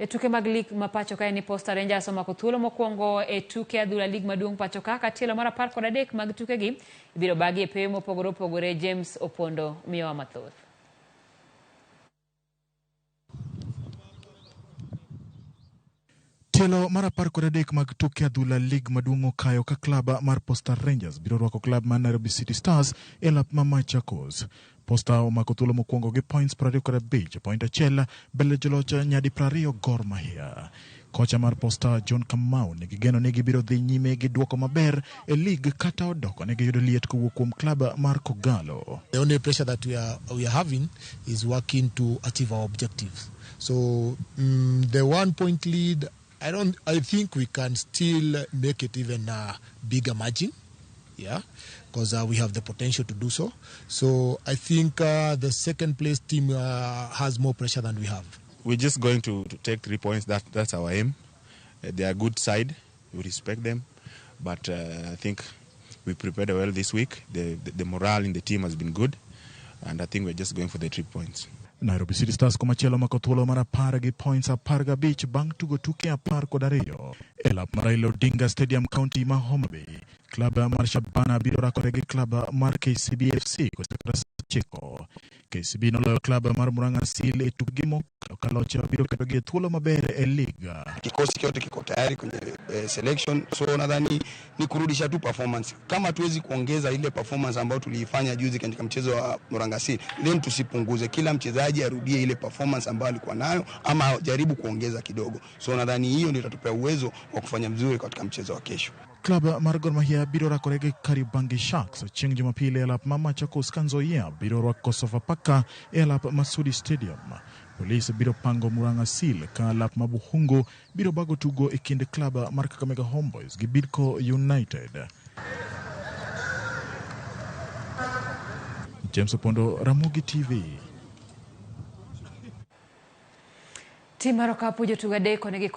E tuke mag lig ma pacho kae ni Posta Rangers omako thuolo mokwongo e tuke adhula lig maduong' pacho ka katielo mar 13 mag tukegi ibiro bagi e pewe mopogore opogore. James Opondo miyowa mathoth. Tielo mar 13 mag tuke adhula lig maduong' okayo ka klaba mar Posta Rangers biro rwako klab mar Nairobi City Stars e lap ma Machakos. Posta omako thuolo mokwongo gi points 25, point achiel bele joloch nyadi 20 Gor Mahia. Kocha mar Posta John Kamau nigi geno ni gibiro dhi nyime gi duoko maber e lig kata odoko ne giyudo liet kowuok kuom klab mar Kogalo. The only pressure that we are having is working to achieve our objectives. So the 1 point lead, I think we can still make it even a bigger margin, yeah, because we have the potential to do so. So I think the second place team has more pressure than we have. We're just going to take 3 points. That's our aim. They are a good side. We respect them, but I think we prepared well this week. The morale in the team has been good, and I think we're just going for the 3 points. Nairobi City Stars komachielo mako thuolo mar 10 gi points 15 bang' tugo tuke 12 e lap mar Raila Odinga Stadium County ma Homa Bay. Klab mar Shabana biro rakore gi klab mar KCB FC Chiko. KCB noloyo klab mar Murang'a Seal e tukgi mokalocha biro kedo gi thuolo maber e liga. Kikosi kyote kiko tayari kwenye selection, so nadhani ni kurudisha tu performance. Kama tuwezi kuongeza ile performance ambayo tuliifanya juzi katika mchezo wa Murang'a Seal, then tusipunguze. Kila mchezaji arudie ile performance ambayo alikuwa nayo ama jaribu kuongeza kidogo. So nadhani hiyo ndio itatupea uwezo wa kufanya vizuri katika mchezo wa kesho. Klab mar Gor Mahia biro rakore gi Kariobangi Sharks chieng' Jumapili e lap ma Machakos Kanzoia biro rwako Sofapaka e lap Masudi Stadium. Polisi biro pango Murang'a Seal ka lap ma Buhungu biro bago tugo e kind klab mar Kakamega Homeboys gi Bidco United. James Opondo, Ramogi TV. Tim mar okapu jotugo adek onegi